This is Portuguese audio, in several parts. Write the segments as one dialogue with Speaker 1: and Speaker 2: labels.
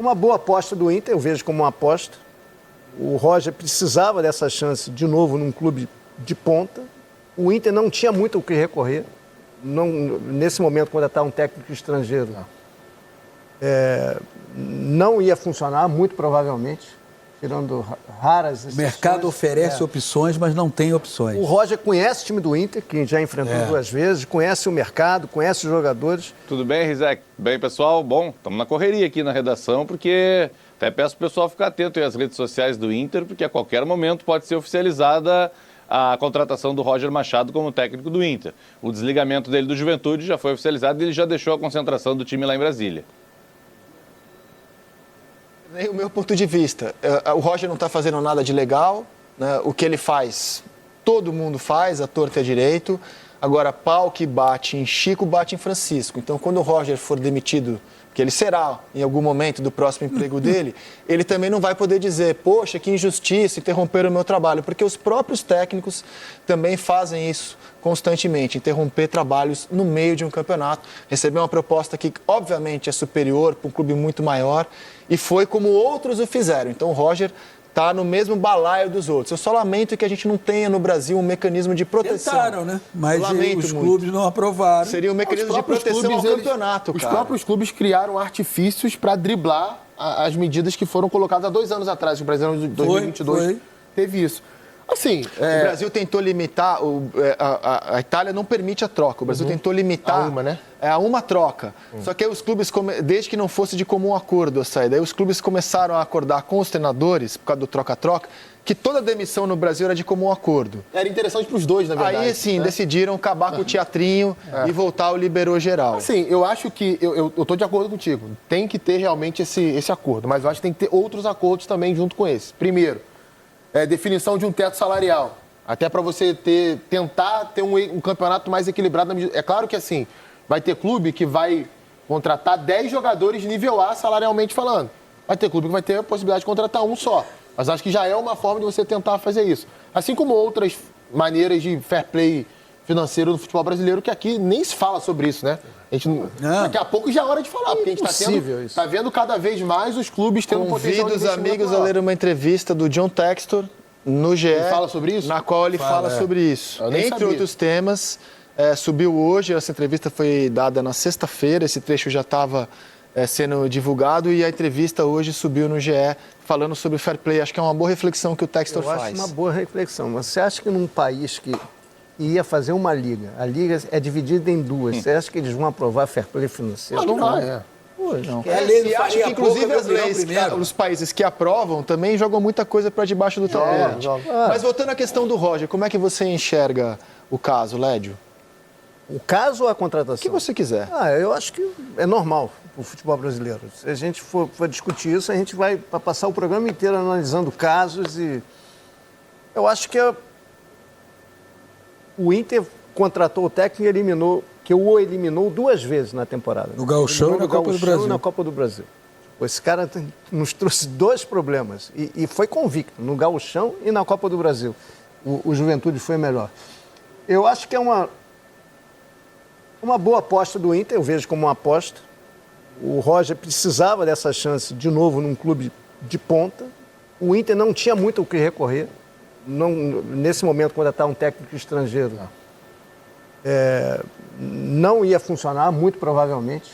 Speaker 1: Uma boa aposta do Inter, eu vejo como uma aposta. O Roger precisava dessa chance de novo num clube de ponta. O Inter não tinha muito o que recorrer. Não, nesse momento, quando está um técnico estrangeiro, não ia funcionar, muito provavelmente, tirando raras exceções.
Speaker 2: O mercado oferece opções, mas não tem opções.
Speaker 1: O Roger conhece o time do Inter, que já enfrentou 2 vezes, conhece o mercado, conhece os jogadores.
Speaker 3: Tudo bem, Rizek? Bem, pessoal? Bom, estamos na correria aqui na redação, porque até peço para o pessoal ficar atento aí às redes sociais do Inter, porque a qualquer momento pode ser oficializada a contratação do Roger Machado como técnico do Inter. O desligamento dele do Juventude já foi oficializado e ele já deixou a concentração do time lá em Brasília.
Speaker 4: O meu ponto de vista, o Roger não está fazendo nada de legal, né? O que ele faz, todo mundo faz, a torta é direito. Agora, pau que bate em Chico, bate em Francisco. Então, quando o Roger for demitido, que ele será em algum momento do próximo emprego dele, ele também não vai poder dizer, poxa, que injustiça, interromperam o meu trabalho, porque os próprios técnicos também fazem isso constantemente, interromper trabalhos no meio de um campeonato, receber uma proposta que, obviamente, é superior para um clube muito maior, e foi como outros o fizeram. Então, o Roger está no mesmo balaio dos outros. Eu só lamento que a gente não tenha no Brasil um mecanismo de proteção.
Speaker 2: Tentaram, né? Mas os clubes não aprovaram.
Speaker 4: Seria um mecanismo de proteção ao campeonato,
Speaker 5: Os
Speaker 4: cara.
Speaker 5: próprios clubes criaram artifícios para driblar as medidas que foram colocadas há 2 anos atrás. O Brasileirão de 2022 teve isso. Assim,
Speaker 4: O Brasil tentou limitar, a Itália não permite a troca. O Brasil tentou limitar a uma troca. Só que aí os clubes, desde que não fosse de comum acordo a saída, aí os clubes começaram a acordar com os treinadores, por causa do troca-troca, que toda demissão no Brasil era de comum acordo.
Speaker 5: Era interessante para os dois, na verdade.
Speaker 4: Aí, sim, decidiram acabar com o teatrinho e voltar ao liberou geral.
Speaker 5: Assim, eu acho que, eu estou de acordo contigo, tem que ter realmente esse acordo, mas eu acho que tem que ter outros acordos também junto com esse. Primeiro, definição de um teto salarial. Até para você tentar ter um campeonato mais equilibrado. É claro que assim, vai ter clube que vai contratar 10 jogadores nível A salarialmente falando. Vai ter clube que vai ter a possibilidade de contratar um só. Mas acho que já é uma forma de você tentar fazer isso. Assim como outras maneiras de fair play financeiro no futebol brasileiro, que aqui nem se fala sobre isso, né? A gente, daqui a pouco já é hora de falar, porque a gente está vendo cada vez mais os clubes tendo potencial de
Speaker 4: investimento. Convido os amigos a ler uma entrevista do John Textor no GE.
Speaker 5: Ele fala sobre isso?
Speaker 4: Na qual ele fala sobre isso. Entre outros temas, subiu hoje, essa entrevista foi dada na sexta-feira, esse trecho já estava sendo divulgado e a entrevista hoje subiu no GE falando sobre fair play. Acho que é uma boa reflexão que o Textor faz.
Speaker 1: Eu acho uma boa reflexão. Mas você acha que num país que ia fazer uma liga, a liga é dividida em 2, você acha que eles vão aprovar fair play financeiro?
Speaker 4: Não vai.
Speaker 1: Não.
Speaker 4: E acho que, inclusive, as leis, os países que aprovam também jogam muita coisa para debaixo do tapete. Mas voltando à questão do Roger, como é que você enxerga o caso, Lédio?
Speaker 1: O caso ou a contratação?
Speaker 4: O que você quiser.
Speaker 1: Eu acho que é normal para o futebol brasileiro. Se a gente for discutir isso, a gente vai passar o programa inteiro analisando casos e... Eu acho que o Inter contratou o técnico e o eliminou 2 vezes na temporada.
Speaker 2: No Gauchão e na Copa do Brasil.
Speaker 1: Na Copa do Brasil. Esse cara nos trouxe 2 problemas e foi convicto no Gauchão e na Copa do Brasil. O Juventude foi melhor. Eu acho que é uma boa aposta do Inter, eu vejo como uma aposta. O Roger precisava dessa chance de novo num clube de ponta. O Inter não tinha muito o que recorrer. Nesse momento, quando está um técnico estrangeiro, não ia funcionar, muito provavelmente,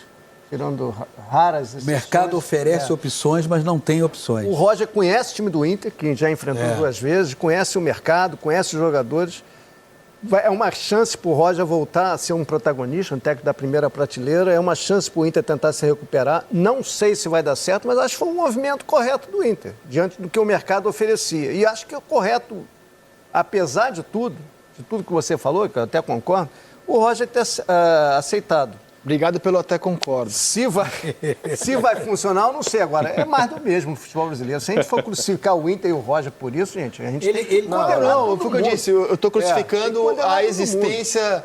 Speaker 1: tirando raras exceções.
Speaker 2: O mercado oferece opções, mas não tem opções.
Speaker 1: O Roger conhece o time do Inter, que já enfrentou 2 vezes, conhece o mercado, conhece os jogadores. É uma chance para o Roger voltar a ser um protagonista, um técnico da primeira prateleira. É uma chance para o Inter tentar se recuperar. Não sei se vai dar certo, mas acho que foi um movimento correto do Inter, diante do que o mercado oferecia. E acho que é correto, apesar de tudo que você falou, que eu até concordo, o Roger ter aceitado.
Speaker 4: Obrigado pelo até concordo.
Speaker 1: Se vai funcionar, eu não sei. Agora, é mais do mesmo no futebol brasileiro. Se a gente for crucificar o Inter e o Roger por isso, gente, a gente
Speaker 4: Não, foi o que eu disse. Eu estou crucificando a existência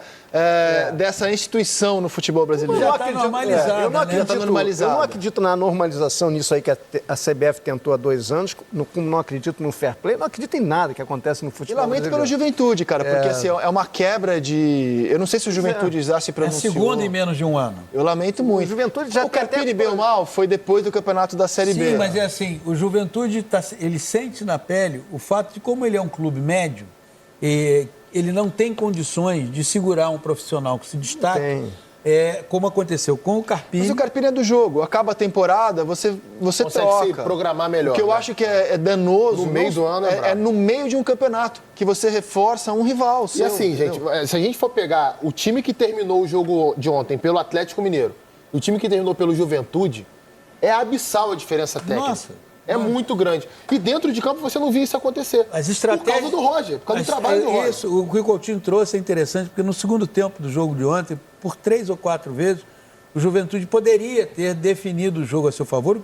Speaker 4: dessa instituição no futebol brasileiro.
Speaker 2: Já está normalizado,
Speaker 1: eu não
Speaker 2: né?
Speaker 1: acredito,
Speaker 4: Já tá normalizado.
Speaker 1: eu não acredito na normalização nisso aí que a CBF tentou há 2 anos, como não acredito no fair play, não acredito em nada que acontece no
Speaker 4: E
Speaker 1: futebol
Speaker 4: lamento pelo
Speaker 1: brasileiro.
Speaker 4: Juventude, cara, porque assim, é uma quebra de... Eu não sei se o Juventude já se
Speaker 2: É a
Speaker 4: pronunciou.
Speaker 2: segunda em menos de um ano.
Speaker 4: Eu lamento muito.
Speaker 1: O Juventude já
Speaker 4: o
Speaker 1: tem
Speaker 4: Carpini,
Speaker 1: até-
Speaker 4: bem ou mal, foi depois do campeonato da Série B.
Speaker 2: Sim, mas é assim, o Juventude, ele sente na pele o fato de como ele é um clube médio, ele não tem condições de segurar um profissional que se destaque, como aconteceu com o Carpini.
Speaker 4: Mas o Carpini é do jogo. Acaba a temporada, você
Speaker 5: Consegue
Speaker 4: troca.
Speaker 5: se programar melhor.
Speaker 4: O que eu
Speaker 5: né?
Speaker 4: acho que é danoso...
Speaker 5: No meio do ano é brabo.
Speaker 4: é no meio de um campeonato, que você reforça um rival.
Speaker 5: E
Speaker 4: seu,
Speaker 5: assim, gente,
Speaker 4: entendeu?
Speaker 5: se a gente for pegar o time que terminou o jogo de ontem pelo Atlético Mineiro e o time que terminou pelo Juventude, é abissal a diferença técnica.
Speaker 2: Nossa.
Speaker 5: É muito grande. E dentro de campo você não via isso acontecer.
Speaker 2: As estratégias...
Speaker 5: Por causa do Roger, por causa do trabalho do Roger.
Speaker 2: Isso, o que o Coutinho trouxe é interessante, porque no segundo tempo do jogo de ontem, por 3 ou 4 vezes, o Juventude poderia ter definido o jogo a seu favor,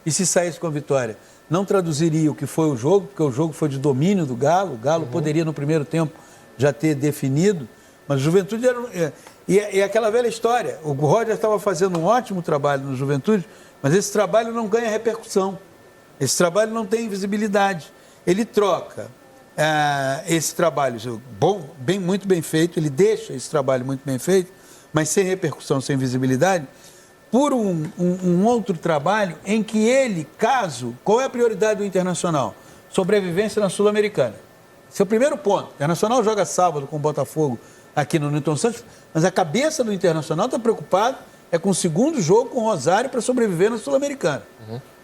Speaker 2: e se saísse com a vitória, não traduziria o que foi o jogo, porque o jogo foi de domínio do Galo, o Galo poderia no primeiro tempo já ter definido, mas o Juventude era... E aquela velha história, o Roger estava fazendo um ótimo trabalho no Juventude, mas esse trabalho não ganha repercussão. Esse trabalho não tem visibilidade. Ele troca esse trabalho muito bem feito, ele deixa esse trabalho muito bem feito, mas sem repercussão, sem visibilidade, por um outro trabalho em que ele, qual é a prioridade do Internacional? Sobrevivência na Sul-Americana. Esse é o primeiro ponto. O Internacional joga sábado com o Botafogo aqui no Newton Santos, mas a cabeça do Internacional está preocupada com o segundo jogo com o Rosário para sobreviver na Sul-Americana.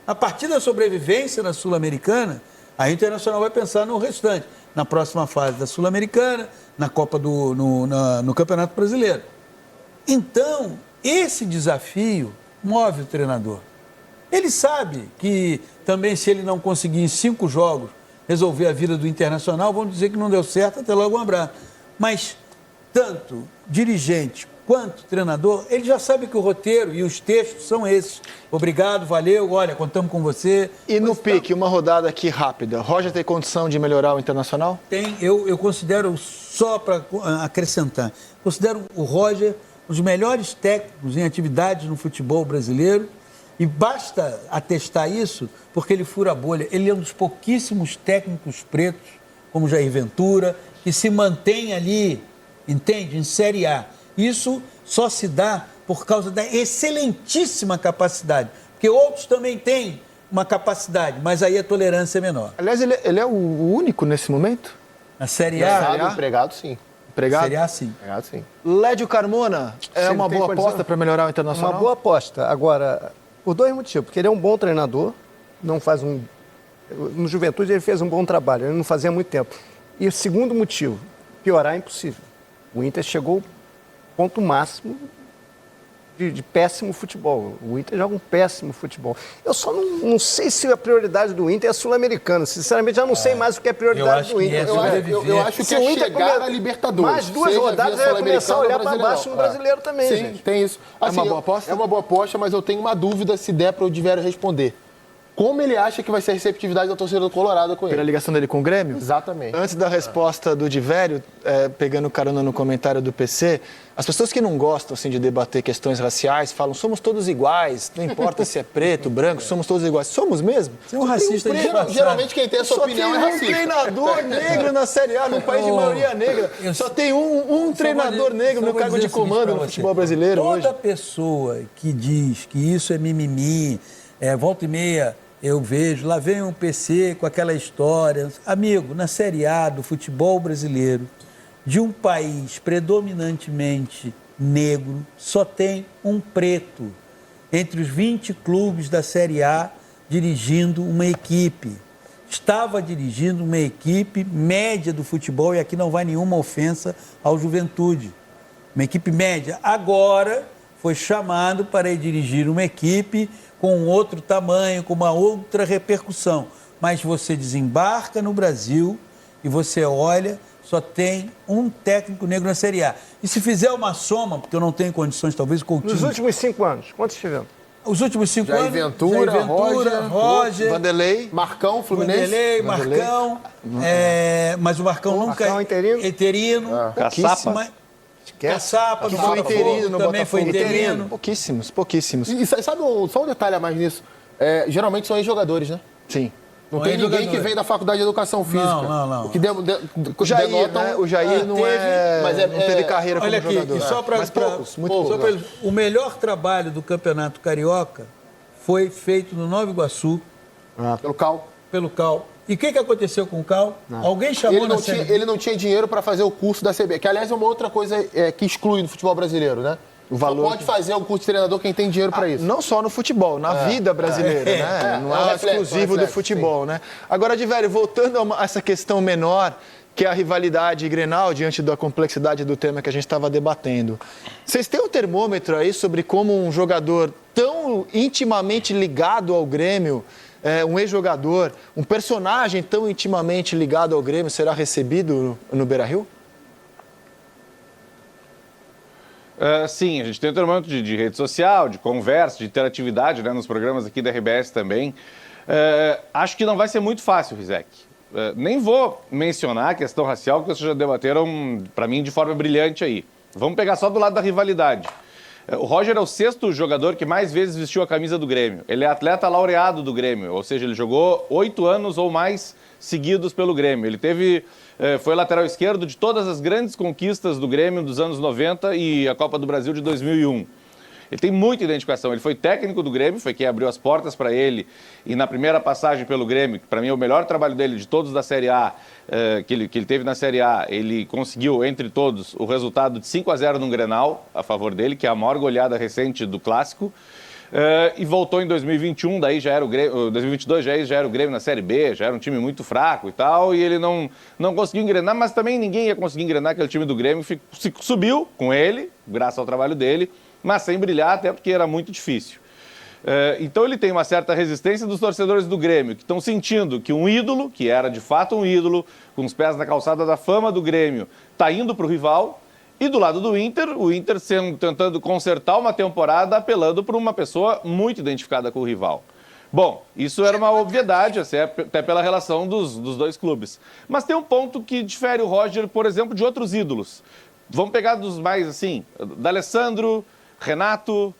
Speaker 2: A partir da sobrevivência na Sul-Americana, a Internacional vai pensar no restante, na próxima fase da Sul-Americana, na Copa no Campeonato Brasileiro. Então, esse desafio move o treinador. Ele sabe que também, se ele não conseguir em 5 jogos resolver a vida do Internacional, vão dizer que não deu certo, até logo um abraço. Mas tanto dirigente quanto treinador, ele já sabe que o roteiro e os textos são esses. Obrigado, valeu, olha, contamos com você.
Speaker 4: E no pique, uma rodada aqui rápida. Roger tem condição de melhorar o Internacional?
Speaker 2: Tem, eu considero, só para acrescentar, considero o Roger um dos melhores técnicos em atividades no futebol brasileiro, e basta atestar isso porque ele fura a bolha. Ele é um dos pouquíssimos técnicos pretos, como Jair Ventura, que se mantém ali, entende, em Série A. Isso só se dá por causa da excelentíssima capacidade, porque outros também têm uma capacidade, mas aí a tolerância é menor.
Speaker 4: Aliás, ele é o único nesse momento?
Speaker 2: Na Série A,
Speaker 5: Empregado, sim.
Speaker 4: Empregado?
Speaker 2: Série A sim.
Speaker 5: Empregado, sim.
Speaker 4: Lédio Carmona, é
Speaker 1: Sim,
Speaker 4: uma
Speaker 1: tem
Speaker 4: boa
Speaker 1: condição.
Speaker 4: aposta para melhorar o Internacional?
Speaker 1: Uma boa aposta. Agora, por 2 motivos. Porque ele é um bom treinador, não faz no Juventude ele fez um bom trabalho, ele não fazia há muito tempo. E o segundo motivo, piorar é impossível. O Inter chegou ao ponto máximo de péssimo futebol. O Inter joga um péssimo futebol. Eu só não sei se a prioridade do Inter é a Sul-Americana. Sinceramente, já não sei mais o que é a prioridade do Inter.
Speaker 5: Eu acho que
Speaker 1: Se o
Speaker 5: é
Speaker 1: Inter
Speaker 5: chegar
Speaker 1: come-
Speaker 5: a Libertadores.
Speaker 1: Mais 2
Speaker 5: seja
Speaker 1: rodadas
Speaker 5: via
Speaker 1: ele vai começar a olhar para
Speaker 5: Sul-Americana ou
Speaker 1: baixo no
Speaker 5: Brasileirão.
Speaker 1: brasileiro também,
Speaker 5: Sim,
Speaker 1: gente.
Speaker 5: tem isso. Assim,
Speaker 4: uma boa aposta?
Speaker 5: É uma boa aposta, mas eu tenho uma dúvida se der para o Divério responder. Como ele acha que vai ser a receptividade da torcida do Colorado com ele?
Speaker 4: Pela ligação dele com o Grêmio?
Speaker 5: Exatamente.
Speaker 4: Antes da resposta do Divério, pegando carona no comentário do PC, as pessoas que não gostam assim, de debater questões raciais falam somos todos iguais, não importa se é preto, branco, somos todos iguais. Somos mesmo?
Speaker 2: Você é um racista disfarçado.
Speaker 5: Geralmente quem tem essa
Speaker 4: Só
Speaker 5: opinião
Speaker 4: tem
Speaker 5: é
Speaker 4: um
Speaker 5: racista.
Speaker 4: treinador negro na Série A, num país de maioria negra. Só tem um treinador negro no cargo de comando no futebol brasileiro hoje.
Speaker 2: Toda pessoa que diz que isso é mimimi, volta e meia eu vejo, lá vem um PC com aquela história. Amigo, na Série A do futebol brasileiro, de um país predominantemente negro, só tem um preto entre os 20 clubes da Série A dirigindo uma equipe. Estava dirigindo uma equipe média do futebol, e aqui não vai nenhuma ofensa ao Juventude. Uma equipe média. Agora foi chamado para ir dirigir uma equipe com outro tamanho, com uma outra repercussão. Mas você desembarca no Brasil e você olha, só tem um técnico negro na Série A. E se fizer uma soma, porque eu não tenho condições, talvez, o Coutinho...
Speaker 1: Nos últimos 5 anos, quantos tivemos?
Speaker 2: Os últimos 5
Speaker 5: Jair
Speaker 2: anos...
Speaker 5: Ventura,
Speaker 2: Roger,
Speaker 4: Vanderlei.
Speaker 5: Marcão, Fluminense.
Speaker 2: Vanderlei, Marcão, mas o Marcão nunca...
Speaker 1: Marcão interino.
Speaker 2: Interino.
Speaker 3: Caçapa.
Speaker 2: Caçapa,
Speaker 4: Que
Speaker 2: no
Speaker 4: foi
Speaker 2: Botafogo,
Speaker 4: interino no
Speaker 2: também foi
Speaker 4: Botafogo.
Speaker 2: interino.
Speaker 4: Pouquíssimos.
Speaker 5: E sabe só um detalhe a mais nisso? Geralmente são ex-jogadores, né?
Speaker 4: Sim.
Speaker 5: Não
Speaker 2: Não
Speaker 5: tem
Speaker 2: é
Speaker 5: ninguém
Speaker 2: jogador.
Speaker 5: que vem da faculdade de educação física.
Speaker 2: Não.
Speaker 5: O que
Speaker 4: O Jair,
Speaker 5: denotam-
Speaker 4: né? O Jair não teve carreira como
Speaker 2: Olha aqui,
Speaker 4: jogador.
Speaker 2: e só para
Speaker 4: Mas poucos, muito poucos.
Speaker 2: o melhor trabalho do Campeonato Carioca foi feito no Nova Iguaçu,
Speaker 5: Pelo Cal.
Speaker 2: pelo Cal. E o que aconteceu com o Cal? Alguém chamou
Speaker 5: Ele
Speaker 2: na
Speaker 5: não, tinha,
Speaker 2: Série B?
Speaker 5: ele não tinha dinheiro para fazer o curso da CB, que aliás é uma outra coisa que exclui do futebol brasileiro, né?
Speaker 4: O valor
Speaker 5: Só pode fazer o curso de treinador quem tem dinheiro para isso.
Speaker 4: Não só no futebol, na vida brasileira, né? Não é
Speaker 5: reflexo,
Speaker 4: exclusivo do
Speaker 5: reflexo,
Speaker 4: futebol, né? Agora, de velho, voltando a essa questão menor, que é a rivalidade Grenal, diante da complexidade do tema que a gente estava debatendo. Vocês têm um termômetro aí sobre como um jogador tão intimamente ligado ao Grêmio, um ex-jogador, um personagem tão intimamente ligado ao Grêmio será recebido no Beira-Rio?
Speaker 3: Sim, a gente tem um termômetro de rede social, de conversa, de interatividade, né, nos programas aqui da RBS também. Acho que não vai ser muito fácil, Rizek. Nem vou mencionar a questão racial, que vocês já debateram, para mim, de forma brilhante aí. Vamos pegar só do lado da rivalidade. O Roger é o 6º jogador que mais vezes vestiu a camisa do Grêmio. Ele é atleta laureado do Grêmio, ou seja, ele jogou 8 anos ou mais seguidos pelo Grêmio. Ele foi lateral esquerdo de todas as grandes conquistas do Grêmio dos anos 90 e a Copa do Brasil de 2001. Ele tem muita identificação. Ele foi técnico do Grêmio, foi quem abriu as portas para ele. E na primeira passagem pelo Grêmio, que para mim é o melhor trabalho dele de todos da Série A, que ele teve na Série A, ele conseguiu, entre todos, o resultado de 5-0 num Grenal, a favor dele, que é a maior goleada recente do Clássico. E voltou em 2021, daí já era o Grêmio, 2022 já era o Grêmio na Série B, já era um time muito fraco e tal, e ele não conseguiu engrenar, mas também ninguém ia conseguir engrenar aquele time do Grêmio, subiu com ele, graças ao trabalho dele, mas sem brilhar, até porque era muito difícil. Então ele tem uma certa resistência dos torcedores do Grêmio, que estão sentindo que um ídolo, que era de fato um ídolo, com os pés na calçada da fama do Grêmio, está indo para o rival. E do lado do Inter, o Inter tentando consertar uma temporada, apelando por uma pessoa muito identificada com o rival. Bom, isso era uma obviedade, até pela relação dos dois clubes. Mas tem um ponto que difere o Roger, por exemplo, de outros ídolos. Vamos pegar dos mais, assim, D'Alessandro, Renato.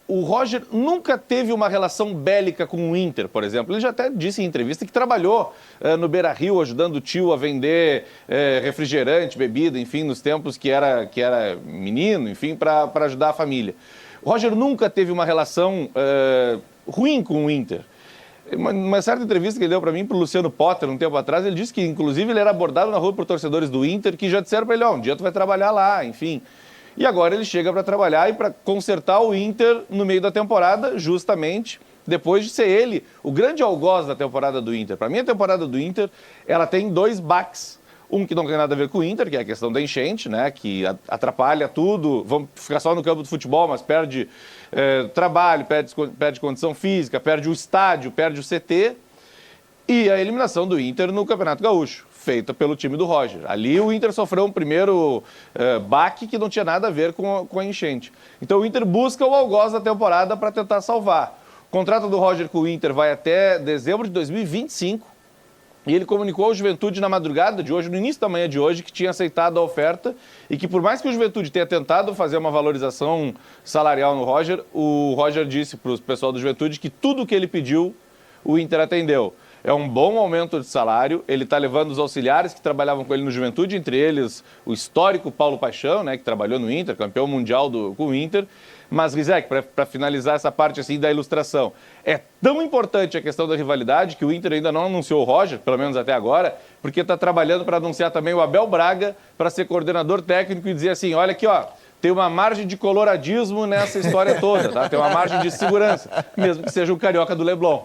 Speaker 3: O Roger nunca teve uma relação bélica com o Inter, por exemplo. Ele já até disse em entrevista que trabalhou no Beira-Rio, ajudando o tio a vender refrigerante, bebida, enfim, nos tempos que era menino, enfim, para ajudar a família. O Roger nunca teve uma relação ruim com o Inter. Uma certa entrevista que ele deu para mim, para o Luciano Potter, um tempo atrás, ele disse que, inclusive, ele era abordado na rua por torcedores do Inter que já disseram para ele, um dia tu vai trabalhar lá, enfim. E agora ele chega para trabalhar e para consertar o Inter no meio da temporada, justamente depois de ser ele o grande algoz da temporada do Inter. Para mim, a temporada do Inter, ela tem 2 baques. Um que não tem nada a ver com o Inter, que é a questão da enchente, né, que atrapalha tudo. Vamos ficar só no campo do futebol, mas perde trabalho, perde condição física, perde o estádio, perde o CT. E a eliminação do Inter no Campeonato Gaúcho, feita pelo time do Roger. Ali o Inter sofreu um primeiro baque que não tinha nada a ver com a enchente. Então o Inter busca o algoz da temporada para tentar salvar. O contrato do Roger com o Inter vai até dezembro de 2025 e ele comunicou ao Juventude na madrugada de hoje, no início da manhã de hoje, que tinha aceitado a oferta e que por mais que o Juventude tenha tentado fazer uma valorização salarial no Roger, o Roger disse para o pessoal do Juventude que tudo o que ele pediu, o Inter atendeu. É um bom aumento de salário, ele está levando os auxiliares que trabalhavam com ele no Juventude, entre eles o histórico Paulo Paixão, né, que trabalhou no Inter, campeão mundial com o Inter. Mas, Rizek, para finalizar essa parte assim da ilustração, é tão importante a questão da rivalidade que o Inter ainda não anunciou o Roger, pelo menos até agora, porque está trabalhando para anunciar também o Abel Braga para ser coordenador técnico e dizer assim, olha aqui, ó, tem uma margem de coloradismo nessa história toda, tá? Tem uma margem de segurança, mesmo que seja o carioca do Leblon.